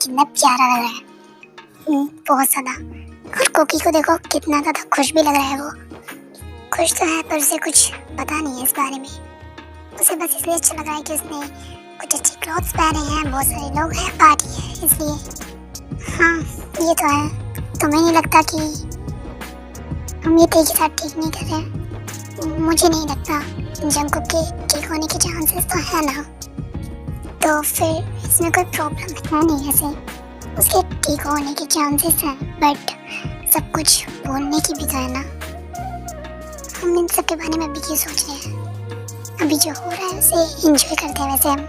कितना प्यारा लग रहा है। बहुत ज़्यादा। और कुकी को देखो कितना ज़्यादा खुश भी लग रहा है। वो खुश तो है पर उसे कुछ पता नहीं है इस बारे में। उसे बस इसलिए अच्छा लग रहा है कि उसने कुछ अच्छे क्लॉथ्स पहने हैं, बहुत सारे लोग हैं, पार्टी है इसलिए। हाँ ये तो है। तुम्हें नहीं लगता कि हम ये तेजी के साथ ठीक नहीं कर रहे? मुझे नहीं लगता। जंगकुक के ठीक होने के चांसेस तो है ना, तो फिर इसमें कोई प्रॉब्लम है नहीं। ऐसे उसके ठीक होने के चांसेस हैं बट सब कुछ बोलने की भी तो है ना। हम इन सब के बारे में अभी क्यों सोच रहे हैं? अभी जो हो रहा है उसे एंजॉय करते हैं। वैसे हम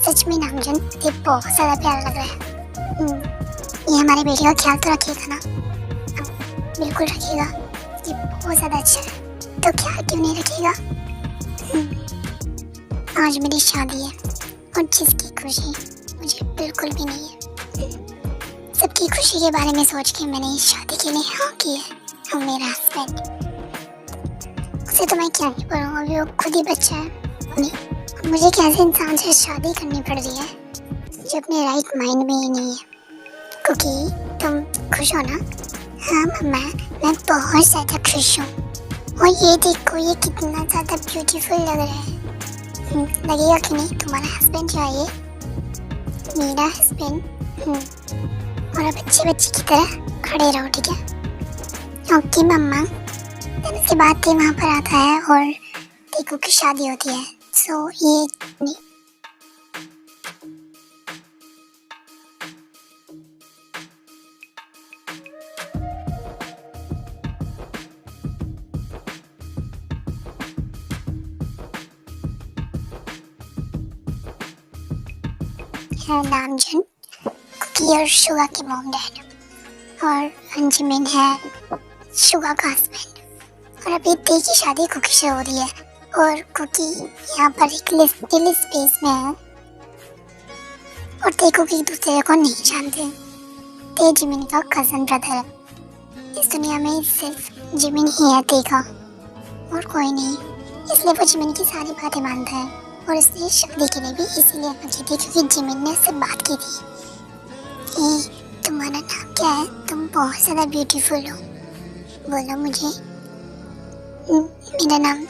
सच में नामजन ये बहुत ज़्यादा प्यारा लग रहा है। ये हमारे बेटे का ख्याल तो रखिएगा ना? बिल्कुल रखिएगा। ये बहुत ज़्यादा अच्छा है, तो क्या क्यों नहीं रखिएगा? आज मेरी शादी है और जिसकी खुशी मुझे बिल्कुल भी नहीं है। सबकी खुशी के बारे में सोच के मैंने इस शादी के लिए हाँ की है। और मेरा हस्बैंड, उसे तो मैं क्या ही बोलूँ, अभी वो खुद ही बच्चा है। मुझे कैसे इंसान से शादी करनी पड़ रही है जो अपने राइट माइंड में ही नहीं है। क्योंकि तुम खुश हो ना? हाँ मम्मा, मैं बहुत ज़्यादा खुश हूँ। और ये देखो ये कितना ज़्यादा ब्यूटीफुल लग रहा है। लगेगा कि नहीं तुम्हारा हस्बैंड जो है ये मेरा हस्बैंड। और अब अच्छे बच्चे की तरह खड़े रहो, ठीक है? ओके मम्मा। फिर उसके बाद ते वहाँ पर आता है और टीकू की शादी होती है। सो ये है नामजन, कुकी और शुगा के मॉम डैड, और अंजमिन है शुगा का हस्बैंड। और अभी ते की शादी कुकी से हो रही है और कुकी यहाँ पर एक लिटिल स्पेस में है और ते कुकी एक दूसरे को नहीं जानते। ते जिमिन का कजन ब्रदर है। इस दुनिया में सिर्फ जिमिन ही है ते का और कोई नहीं, इसलिए वो जिमिन की सारी बातें मानता है। और उसने शादी के लिए भी इसीलिए मुझे थी क्योंकि जिमिन ने उससे बात की थी कि तुम्हारा नाम क्या है, तुम बहुत ज़्यादा ब्यूटीफुल हो, बोलो मुझे। मेरा नाम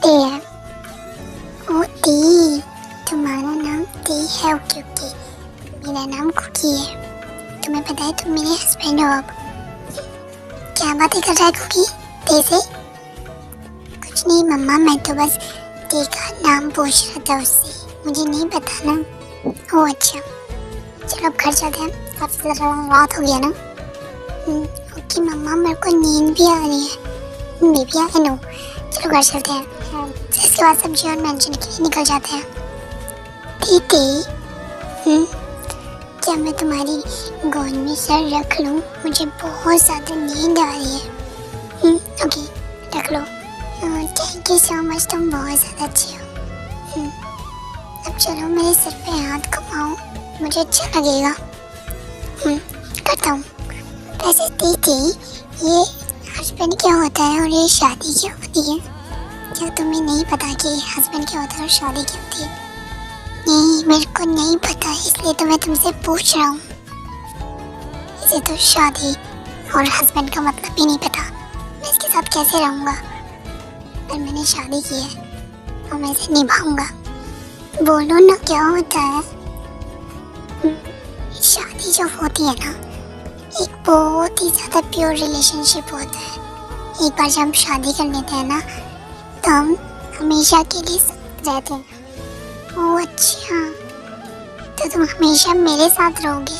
ते है। ओ ते, तुम्हारा नाम ते है? Okay okay. मेरा नाम कुकी है। तुम्हें पता है तुम मेरे हस्बैंड हो अब। क्या बातें कर रहा है कुकी ते से? कुछ नहीं मम्मा, मैं तो बस ते का नाम पूछ रहा था उससे, मुझे नहीं पता ना। ओह अच्छा, चलो अब घर चलते हैं, काफ़ी रात हो गया ना। ओके मम्मा, मेरे को नींद भी आ रही है। बेबी आई नो, चलो घर चलते हैं। इसके बाद सब्जी और मेंशन के लिए निकल जाते हैं। ते क्या मैं तुम्हारी गोद में सर रख लूँ? मुझे बहुत ज़्यादा नींद आ रही है। ओके रख लो। थैंक यू सो मच, तुम बहुत ज़्यादा अच्छे हो। अब चलो मेरे सिर पे हाथ घुमाओ, मुझे अच्छा लगेगा। करता हूँ। वैसे दीदी ये हस्बैंड क्या होता है और ये शादी क्या होती है? क्या तुम्हें नहीं पता कि हस्बैंड क्या होता है और शादी क्या होती है? नहीं मेरे को नहीं पता, इसलिए तो मैं तुमसे पूछ रहा हूँ। इसे तो शादी और हस्बैंड का मतलब भी नहीं पता, मैं इसके साथ कैसे रहूँगा? पर मैंने शादी की है और मैं इसे निभाऊंगा। बोलो ना क्या होता है? शादी जो होती है ना, एक बहुत ही ज़्यादा प्योर रिलेशनशिप होता है। एक बार जब हम शादी कर लेते हैं ना तो हम हमेशा के लिए रहते हैं। ओह अच्छा, तो तुम हमेशा मेरे साथ रहोगे?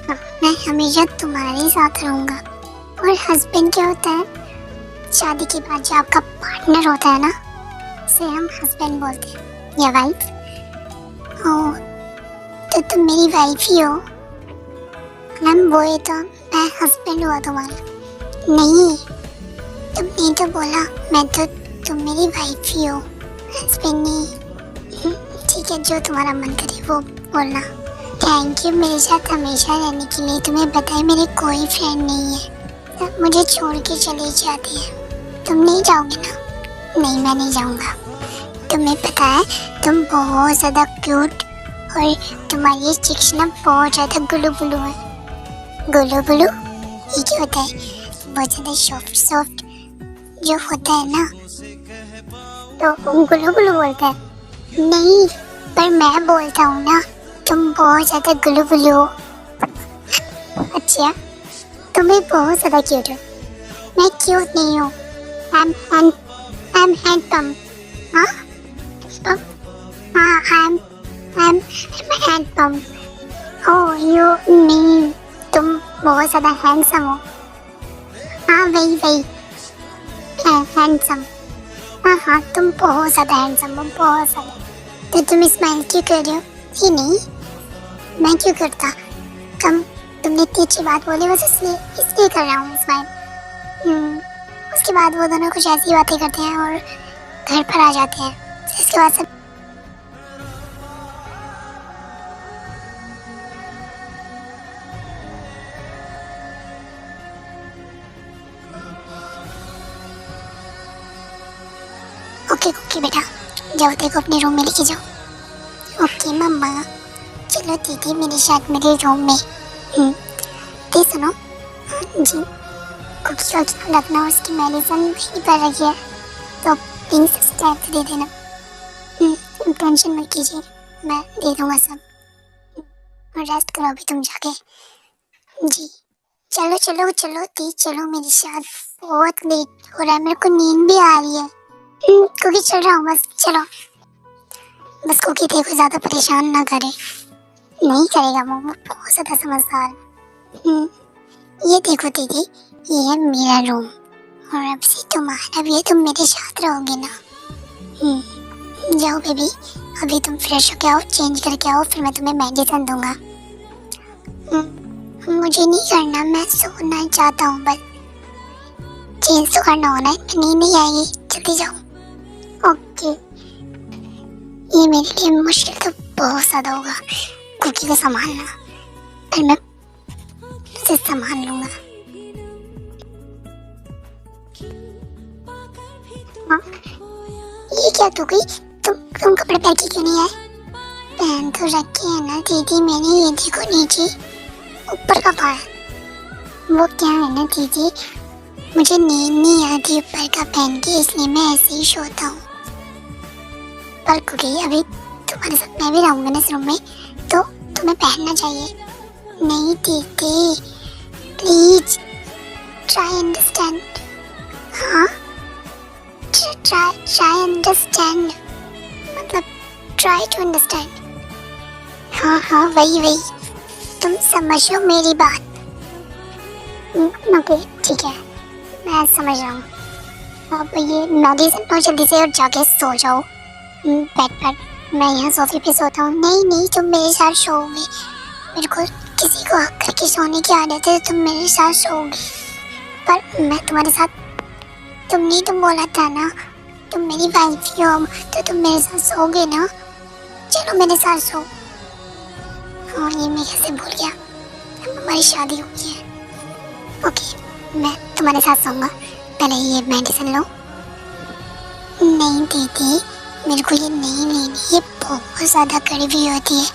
हाँ, मैं हमेशा तुम्हारे साथ रहूँगा। और हस्बैंड क्या होता है? शादी के बाद जो आपका पार्टनर होता है ना, उसे हम हस्बैंड बोलते हैं, या वाइफ। ओह तो तुम मेरी वाइफ ही हो? मैम वही तो, मैं हस्बैंड हुआ तुम्हारा। नहीं तुमने तो बोला मैं तो, तुम मेरी वाइफ ही हो, हस्बैंड नहीं। ठीक है, जो तुम्हारा मन करे वो बोलना। थैंक यू मेरे साथ हमेशा रहने के लिए। तुम्हें पता है मेरे कोई फ्रेंड नहीं है, सब मुझे छोड़ के चले जाते हैं। तुम नहीं जाओगे ना? नहीं मैं नहीं जाऊँगा। तुम्हें पता है तुम बहुत ज़्यादा क्यूट और तुम्हारी चिक्स ना बहुत ज़्यादा गुलू बुलू है। गुलू बुलू ये क्या होता है? बहुत ज़्यादा सॉफ्ट सॉफ्ट जो होता है ना, तो गुलू गुलू बोलता है। नहीं, पर मैं बोलता हूँ ना, तुम बहुत ज़्यादा गुलू बुलू हो। अच्छा, तुम्हें बहुत ज़्यादा क्यूट हो। मैं क्यूट नहीं हूँ। I'm handsome. हाँ? हाँ, I'm handsome. Oh, you mean तुम बहुत ज़्यादा handsome हो। हाँ, वही handsome। हाँ, तुम बहुत ज़्यादा handsome हो, बहुत ज़्यादा। तो तुम स्माइल क्यों कर रहे हो? ये नहीं, मैं क्यों करता? तुमने इतनी अच्छी बात बोली, बस इसलिए कर रहा हूँ स्माइल। उसके बाद वो दोनों कुछ ऐसी बातें करते हैं और घर पर आ जाते हैं। इसके बाद सब ओके कुकी बेटा, जाओ देखो अपने रूम में लेके जाओ। ओके मम्मा, चलो दीदी मेरे साथ मेरे रूम में। ते सुनो जी, कुकी का ख्याल रखना, उसकी मेडिसिन वहीं पर रखी है, तो प्लीज स्टेप दे देना। टेंशन मत कीजिए, मैं दे दूँगा सब। रेस्ट करो अभी तुम जाके। जी चलो चलो चलो दी, चलो मेरे साथ, बहुत लेट हो रहा है, मेरे को नींद भी आ रही है। कुकी चल रहा हूँ बस, चलो बस। कुकी देखो ज़्यादा परेशान ना करे। नहीं करेगा वो बहुत ज़्यादा समझदार। ये देखो दीदी, ये है मेरा रूम और अब से तुम्हारा भी है, तुम मेरे साथ रहोगे ना। जाओ बेबी, अभी तुम फ्रेश होके आओ, चेंज करके आओ, फिर मैं तुम्हें मेडिसिन दूंगा। मुझे नहीं करना, मैं सोना चाहता हूँ बस। चेंज तो करना होना है, नींद नहीं आएगी, जल्दी जाओ। ओके, ये मेरे लिए मुश्किल तो बहुत ज़्यादा होगा कुकी को संभालना, पर मैं उसे संभाल लूँगा। हाँ, ये क्या तू गई? तुम कपड़े पहन के क्यों नहीं आए? पहन तो रखे है ना दीदी मैंने, ये देखो नीचे ऊपर का पाया। वो क्या है ना दीदी, मुझे नींद नहीं आती ऊपर का पहन के, इसलिए मैं ऐसे ही सोता हूँ। पर कुकी अभी तुम्हारे साथ मैं भी रहूँगा ना इस रूम में, तो तुम्हें पहनना चाहिए। नहीं दीदी प्लीज ट्राई अंडरस्टैंड। हाँ, ट्राई अंडरस्टैंड मतलब ट्राई टू अंडरस्टैंड। हाँ वही तुम समझो मेरी बात। ओके ठीक है, मैं समझ रहा हूँ। अब ये मेडिसिन लो जल्दी से और जाके सो जाओ बेड पर। मैं यहाँ सोफे पे सोता हूँ। नहीं तुम मेरे साथ सोओगे, मेरे को किसी को हक करके सोने की आदत है, तुम मेरे साथ सोओगे। पर मैं तुम्हारे साथ, तुमने तो बोला था ना तुम मेरी वाइफ ही हो, तो तुम मेरे साथ सोओगे ना। चलो मेरे साथ सो। हाँ ये मैं कैसे भूल गया, हमारी शादी हो गई है। ओके मैं तुम्हारे साथ सोऊंगा, पहले ये मेडिसिन लो। नहीं दीदी मेरे को ये नहीं लेनी, ये बहुत ज़्यादा कड़वी होती है,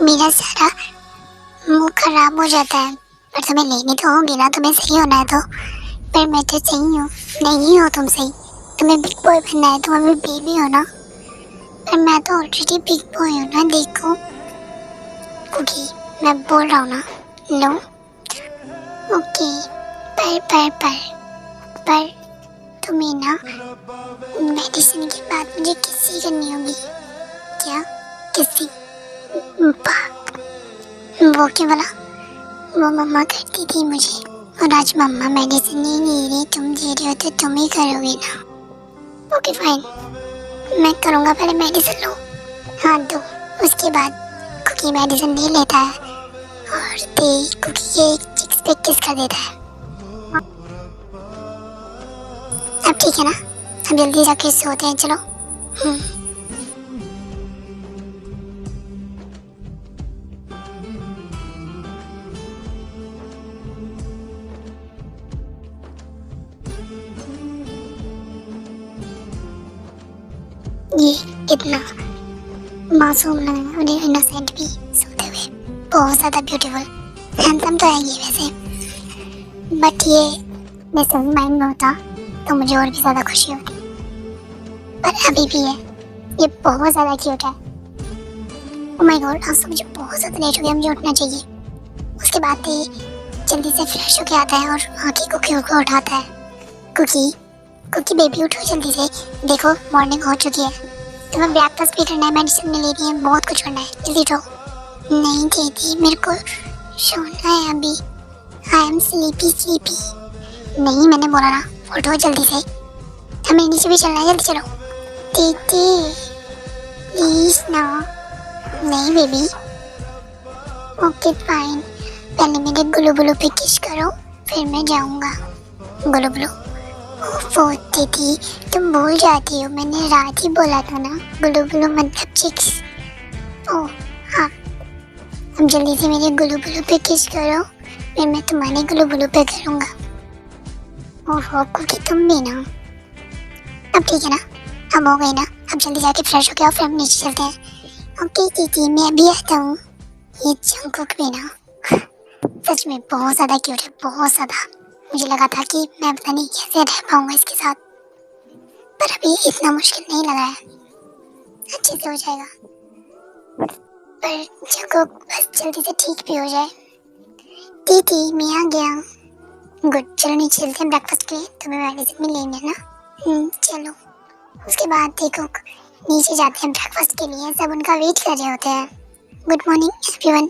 मेरा सारा मुंह खराब हो जाता है। पर तुम्हें लेनी तो होगी ना, तुम्हें सही होना है तो। पर मैं तो सही हूँ। नहीं हो तुम सही, तुम्हें बिग बॉय बनना है, तुम अभी बेबी हो ना। पर मैं तो ऑलरेडी बिग बॉय हूँ ना, देखो कुकी मैं बोल रहा हूँ ना, लो। ओके पर तुम्हें ना मेडिसिन के बाद मुझे किसी करनी होगी। क्या किसी? वो क्यों बोला? वो मम्मा करती थी मुझे, और आज मम्मा मेडिसिन नहीं दे रही, तुम दे रही हो तो तुम ही करोगे ना। ओके फाइन, मैं करूँगा, पहले मेडिसिन लो। हाँ दो, उसके बाद कुकी मेडिसिन ले लेता है और ते कुकी के चिक्स पे किस कर देता है। अब ठीक है ना, अब जल्दी जाके सोते हैं, चलो। ये इतना मासूम लगे और इनोसेंट भी सोते हुए। बहुत ज़्यादा ब्यूटीफुल, हैंडसम तो है ये वैसे, बट ये मैं सही माइंड में होता तो मुझे और भी ज़्यादा खुशी होती, पर अभी भी है। ये बहुत ज़्यादा क्यूट है। ओह माय गॉड, आज तो मुझे बहुत ज़्यादा लेट हो गया, मुझे उठना चाहिए। उसके बाद ये जल्दी से फ्रेश होके आता है और आके कुकी को उठाता है। कुकी, कुकी बेबी उठो जल्दी से, देखो मॉर्निंग हो चुकी है, तुम्हें ब्रेकफास्ट भी करना है, मेडिसिन भी लेनी है, बहुत कुछ करना है, जल्दी उठो। नहीं दीदी, मेरे को सोना है अभी, आई एम स्लीपी। नहीं मैंने बोला ना, उठो जल्दी से, हमें नीचे भी चलना है, जल्दी चलो। दीदी प्लीज ना। नहीं बेबी, ओके फाइन, पहले मेरे गुलू बुलू पे किस करो, फिर मैं जाऊंगा। गुलू बुलू, ओह दीदी तुम भूल जाती हो, मैंने रात ही बोला था ना, गुलू बुलू मतलब चिक्स। ओह हाँ, अब जल्दी से मेरे गुलू बुलू पे किस करो, फिर मैं तुम्हारे गुलू बुलू पे करूँगा। ओह कुकी तुम भी ना, अब ठीक है ना, अब हो गई ना, अब जल्दी जाके फ्रेश हो गया, फिर हम नीचे चलते हैं। ओके दीदी मैं अभी आता हूँ। ये जंगकुक भी ना सच में बहुत ज़्यादा क्यूट है, बहुत ज़्यादा। मुझे लगा था कि मैं पता नहीं कैसे रह पाऊँगा इसके साथ, पर अभी इतना मुश्किल नहीं लगा है, अच्छे से हो जाएगा। पर जंगकुक बस जल्दी से ठीक भी हो जाए। दीदी मैं आ गया। गुड, चलो नीचे चलते हैं ब्रेकफास्ट के लिए, तुम्हें मेडिसिन भी लेनी है ना। चलो। उसके बाद देखो नीचे जाते हैं ब्रेकफास्ट के लिए, सब उनका वेट कर रहे होते हैं। Good morning everyone.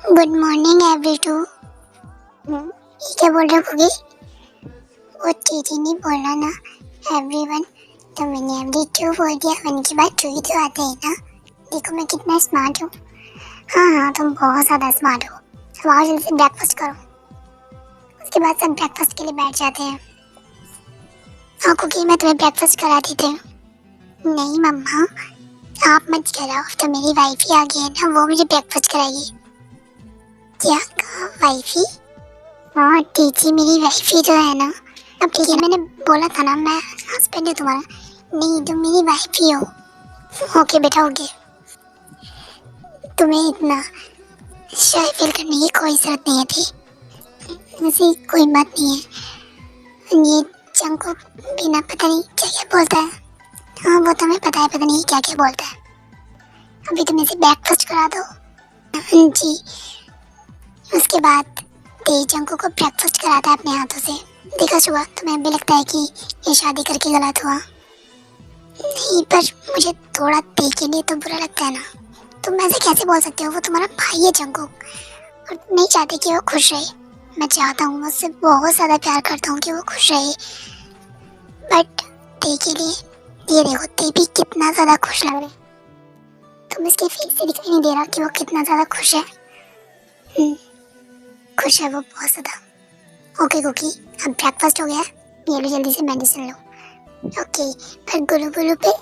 Good morning every two. ये क्या बोल रहे हो कुकी? वो टीटी नहीं बोला ना एवरीवन, तो मैंने एवरी टू बोल दिया, वन के बाद टू ही तो आते हैं ना। देखो मैं कितना स्मार्ट हूँ। हाँ तुम बहुत ज़्यादा स्मार्ट हो। अब आओ जल्दी से ब्रेकफास्ट करो। उसके बाद सब ब्रेकफास्ट के लिए बैठ जाते हैं। हाँ कुकी मैं तुम्हें ब्रेकफास्ट करा देती हूँ। नहीं मम्मा आप मत कराओ, तो मेरी वाइफी आ गई है ना, वो मुझे ब्रेकफास्ट कराएगी। क्या कहा वाइफी? हाँ टीची मेरी वाइफी तो है ना। अब ठीक है, मैंने बोला था ना मैं हस्बैंड हूँ तुम्हारा। नहीं तुम मेरी वाइफी हो। ओके बेटा ओके, तुम्हें इतना शाय फील करने की कोई जरूरत नहीं थी, वैसे कोई बात नहीं है। ये जंगकुक बिना पता नहीं क्या क्या बोलता है। हाँ वो तो हमें पता है, पता नहीं क्या क्या बोलता है। अभी तुम इसे ब्रेकफास्ट करा दो। जी। उसके बाद तेज जंगकुक को ब्रेकफास्ट कराता है अपने हाथों से। देखा शुआ, तुम्हें भी लगता है कि ये शादी करके गलत हुआ? नहीं पर मुझे थोड़ा ते के लिए तो बुरा लगता है ना। तुम ऐसे कैसे बोल सकते हो, वो तुम्हारा भाई है जंगकुक, और तुम नहीं चाहते कि वो खुश रहे। मैं चाहता हूँ, उससे बहुत ज़्यादा प्यार करता हूँ कि वो खुश रहे, बट ते के लिए ये देखो ते भी कितना ज़्यादा खुश लग रहा है। तुम इसके फेस से दिखाई नहीं दे रहा कि वो कितना ज़्यादा खुश है। खुश है वो बहुत ज़्यादा। ओके कुकी अब ब्रेकफास्ट हो गया, ये लो जल्दी से मेडिसिन लो। ओके पर गुलू गुलू पे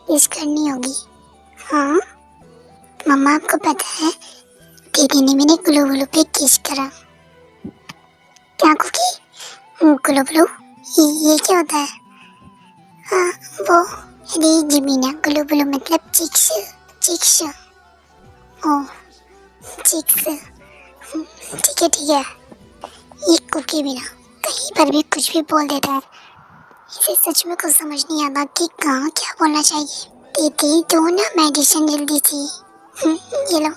किस करनी होगी। हाँ मम्मा आपको पता है दीदी ने मैंने गुलू गुलू पे किस करा। क्या कुकी? गुलू गुलू ये क्या होता है? हाँ वो अरे जिमीना, गुलू गुलू मतलब चिक्स। चिक्स ओह चिक्स, ठीक है। ये कुकी भी ना कहीं पर भी कुछ भी बोल देता है, इसे सच में कुछ समझ नहीं आता कि कहाँ क्या बोलना चाहिए। दीदी दो ना मेडिसिन जल्दी सी। ये लो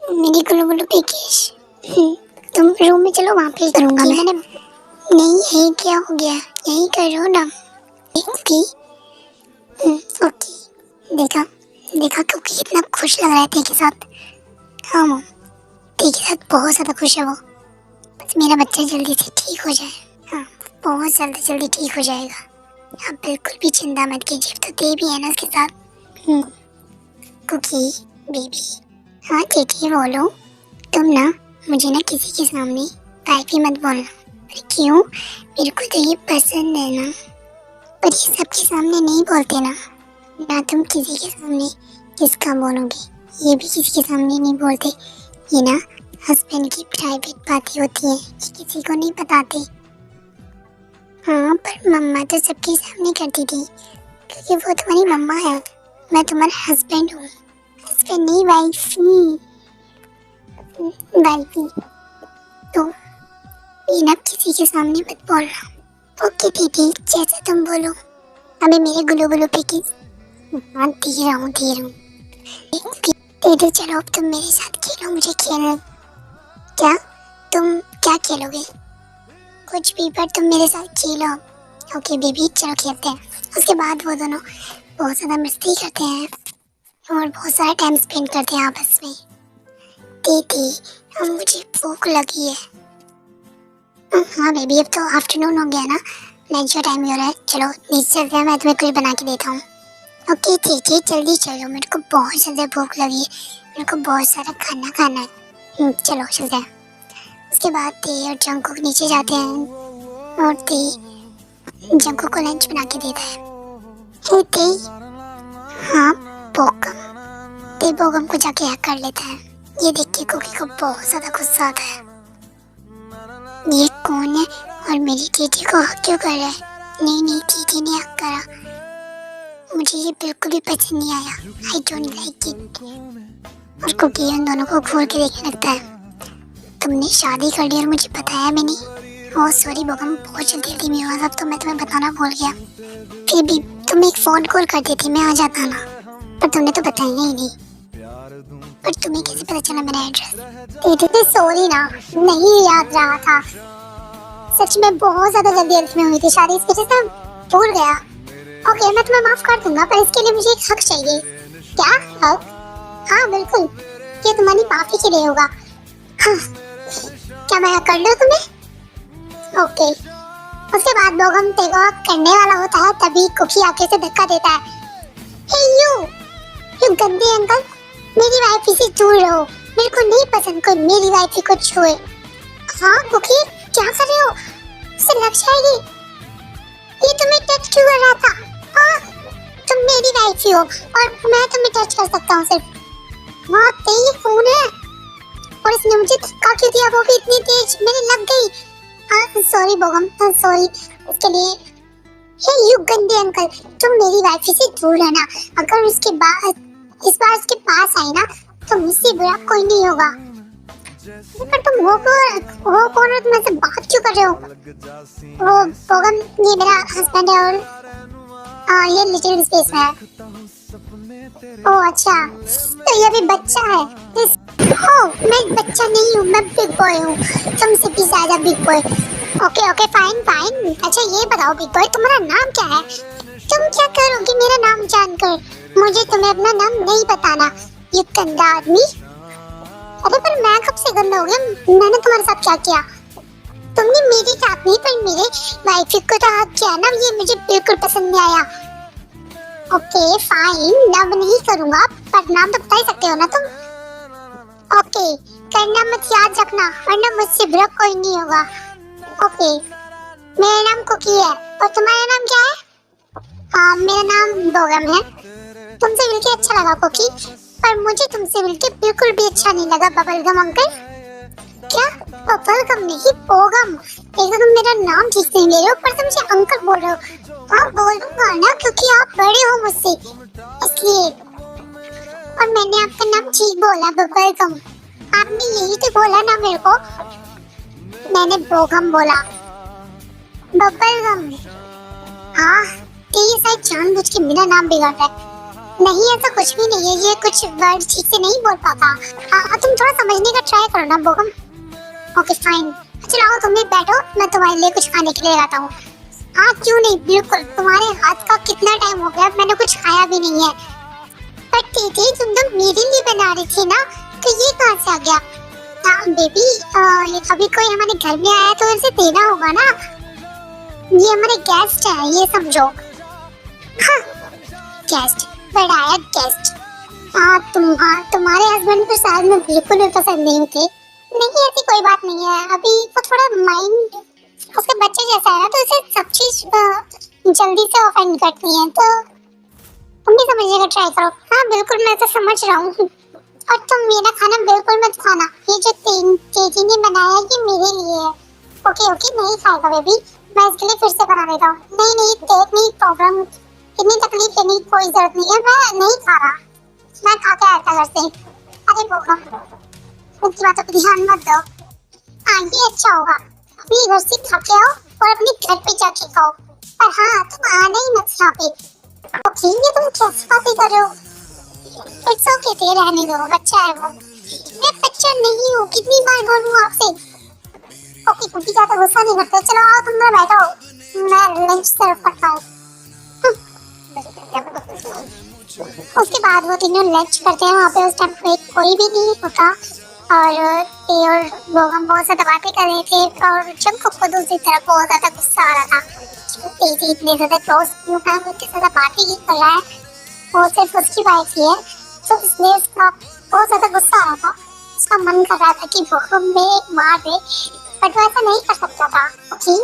मेरी गुलू गुलू पे किस। तुम रूम में चलो, वहाँ पे करूँगा मैं। नहीं यही क्या हो गया, यही करो ना कुकी। ओके देखा देखा कुकी कितना खुश लग रहा है ते के साथ। हाँ मम ते के साथ बहुत ज़्यादा खुश है वो। बस मेरा बच्चा जल्दी से ठीक हो जाए। हाँ बहुत जल्दी ठीक हो जाएगा, आप बिल्कुल भी चिंता मत कीजिए। तो ते भी है ना उसके साथ। Cookie baby. हाँ चीटी बोलो। तुम ना मुझे ना किसी के सामने वाइफी मत बोलना। अरे क्यों, मेरे को तो ये पसंद है ना, पर ये सबके सामने नहीं बोलते ना तुम किसी के सामने किसका बोलोगे, ये भी किसी के सामने नहीं बोलते। ये ना हस्बैंड की प्राइवेट बातें होती हैं, ये किसी को नहीं बताते। हाँ पर मम्मा तो सबके सामने करती थी, क्योंकि वो तुम्हारी मम्मा है। मैं तुम्हारा हस्बैंड हूँ, हस्बैंड नहीं वाइफी, वाइफी। तो ये ना किसी के सामने मत बोलना। ओके दीदी, जैसे तुम बोलो। अभी मेरे गुलू गुलू पे की हाँ धीरे हूँ धीरे हूँ। दीदी चलो अब तुम मेरे साथ खेलो, मुझे खेलना। क्या तुम क्या खेलोगे? कुछ भी, पर तुम मेरे साथ खेलो। ओके बेबी चलो खेलते हैं। उसके बाद वो दोनों बहुत ज़्यादा मस्ती करते हैं और बहुत सारा टाइम स्पेंड करते हैं आपस में। दीदी अब मुझे भूख लगी है। हाँ बेबी अब तो आफ्टरनून हो गया ना, लंच का टाइम हो रहा है। चलो नीचे चलते हैं, मैं तुम्हें कुछ बना के देता हूँ। ओके ठीक है जल्दी चलो, मेरे को बहुत ज़्यादा भूख लगी है, मेरे को बहुत सारा खाना खाना है। चलो चलते हैं। उसके बाद ते और जंकुक नीचे जाते हैं और ते जंकुक को लंच बना के देता है। हे ते, हाँ बोगम। ते बोगम को जाके हैक कर लेता है। ये देख के कुकी को बहुत ज़्यादा गुस्सा आता है। ये कौन है और मेरी दीदी को हक क्यों कर रहा है? नहीं नहीं दीदी ने हक करा, मुझे ये बिल्कुल भी पसंद नहीं आया। I don't like it. और कुकी उन दोनों को घूर के देखने लगता है। तुमने शादी कर ली और मुझे बताया भी नहीं। ओह सॉरी बोगम, बहुत जल्दी में हुआ, अब तो मैं तुम्हें बताना भूल गया। फिर भी तुम एक फ़ोन कॉल कर देती, मैं आ जाता ना, पर तुमने तो बताया ही नहीं। पर तुम्हें कैसे पता चला मेरा एड्रेस? दीदी सॉरी ना, नहीं याद रहा था। सच में बहुत ज़्यादा जल्दी में हुई थी शादी, इसकी वजह से भूल गया। ओके मैं तुम्हें माफ कर दूंगा, पर इसके लिए मुझे एक हक चाहिए। क्या हक? हाँ बिल्कुल, ये तुम्हारी माफी के लिए होगा। हाँ क्या मैं कर लूँ तुम्हें? ओके। उसके बाद बोगम टेक ऑफ करने वाला होता है, तभी कुकी आके से धक्का देता है। हे यू गंदे अंकल, मेरी वाइफी से दूर रहो, मेरे को नहीं पसंद कोई मेरी वाइफी को छुए। हाँ कुकी क्या कर रहे हो? उसे लग जाएगी। ये तुम्हें टच क्यों कर रहा था? हाँ तुम मेरी वाइफी हो और मैं तुम्हें टच कर सकता हूँ सिर्फ। हाँ तेरी फोन है और इसने मुझे धक्का क्यों दिया, वो भी इतनी तेज, मेरे लग गई। हाँ सॉरी बोगम, सॉरी इसके लिए। हे यू गंदे अंकल, तुम मेरी वाइफी से दूर रहना। अगर उसके बाद इस बार उसके पास आई ना तो मुझसे बुरा कोई नहीं होगा। पर तुम हो कौन हो, तुम ऐसे बात क्यों कर रहे हो? वो बोगम ये मेरा हस्बैंड है और ये लिटिल स्पेस में है। ओह अच्छा, तो ये भी बच्चा है। मैं बच्चा नहीं हूँ, मैं बिग बॉय हूँ, तुमसे भी ज्यादा big boy. Okay okay fine fine. अच्छा ये बताओ बिग बॉय, तुम्हारा नाम क्या है? तुम क्या करोगे मेरा नाम जानकर? मुझे तुम्हें अपना नाम नहीं बताना, ये गंदा आदमी। अरे पर मैं कब से गंदा हो गया? मैंने तुम्हारे साथ क्या किया? तुमने मेरे साथ नहीं पर मेरे वाइफ को तो हाथ किया ना, ये मुझे बिल्कुल पसंद नहीं आया। ओके फाइन, लव नहीं करूंगा, पर नाम तो बता ही सकते हो ना तुम। ओके करना मत याद रखना, वरना मुझसे बुरा कोई नहीं होगा। ओके मेरा नाम कुकी है और तुम्हारा नाम क्या है? हाँ मेरा नाम बोगम है। तुमसे मिलके अच्छा लगा कुकी, पर मुझे तुमसे मिलके बिल्कुल भी अच्छा नहीं लगा बबलगम अंकल। क्या? बबलगम नहीं बोगम। एक तो तुम मेरा नाम ठीक से नहीं ले रहे हो, पर तुम मुझे अंकल बोल रहे हो। हाँ बोलूंगा ना क्योंकि आप बड़े हो मुझसे, इसलिए। और मैंने आपका नाम ठीक बोला बबलगम, आपने यही तो बोला ना मेरे को। मैंने बोगम बोला, बबलगम। हाँ ये शायद जानबूझ के मेरा नाम बिगाड़ रहा है। नहीं ऐसा कुछ भी नहीं है, ये कुछ वर्ड ठीक से नहीं बोल पाता। तुम थोड़ा समझने का ट्राई करो ना बोगम। ओके फाइन, चलो तुम भी बैठो, मैं तुम्हारे लिए कुछ खाने के लिए लाता हूँ। हाँ क्यों नहीं, बिल्कुल। तुम्हारे हाथ का कितना टाइम हो गया, मैंने कुछ खाया भी नहीं है। पर दीदी तुम तो मेरे लिए बना रही थी ना, तो ये कहाँ से आ गया? बेबी अभी कोई हमारे घर में आया तो उसे देना होगा ना, ये हमारे गेस्ट है, ये समझो। हाँ गेस्ट, बड़ा आया गेस्ट। तुम्हारे हस्बैंड को शायद में बिल्कुल भी पसंद नहीं थे। नहीं ऐसी कोई बात नहीं है, अभी वो थोड़ा माइंड उसके बच्चे जैसा है ना, तो उसे सब चीज जल्दी से ऑफेंड करती है, तो तुम भी समझने का ट्राई करो। हाँ बिल्कुल मैं तो समझ रहा हूँ, और तुम मेरा खाना बिल्कुल मत खाना, ये जो तेजी ने बनाया ये मेरे लिए है। ओके ओके नहीं खाएगा बेबी, मैं इसके लिए फिर से बना देता हूँ। नहीं नहीं देख नहीं प्रॉब्लम, इतनी तकलीफ लेने की कोई जरूरत नहीं है, मैं नहीं खा रहा, मैं खा के आया था घर से। अरे बोगा, उनकी बातों पर ध्यान मत दो। हाँ ये अच्छा होगा, अभी घर से खा के आओ और अपने घर पे जाके खाओ, पर हाँ तुम आना ही मत यहाँ पे। ओके, ये तुम कैसी बातें कर रहे हो? इट्स ओके, दे रहने दो, बच्चा है वो। मैं बच्चा नहीं हूँ, कितनी बार बोलूँ आपसे। ओके, कुछ ज्यादा गुस्सा नहीं करते, चलो आओ तुम लोग बैठो, मैं लंच सर्व करता हूँ। उसके बाद वो तीनों लंच करते हैं, वहाँ पे उस टाइम पे कोई भी नहीं होता और ते और बोगम बहुत ज्यादा बातें कर रहे थे और जंकुक को दूसरी तरफ बहुत ज्यादा गुस्सा आ रहा था। तेजी इतने ज्यादा क्लोज क्यों है, वो इतनी ज्यादा बातें ही कर रहा है, वो सिर्फ उसकी वाइफ ही है, तो इसलिए उसका बहुत ज्यादा गुस्सा आ रहा था। उसका मन कर रहा था कि बोगम में मार दे, बट वो ऐसा नहीं कर सकता था। ओके,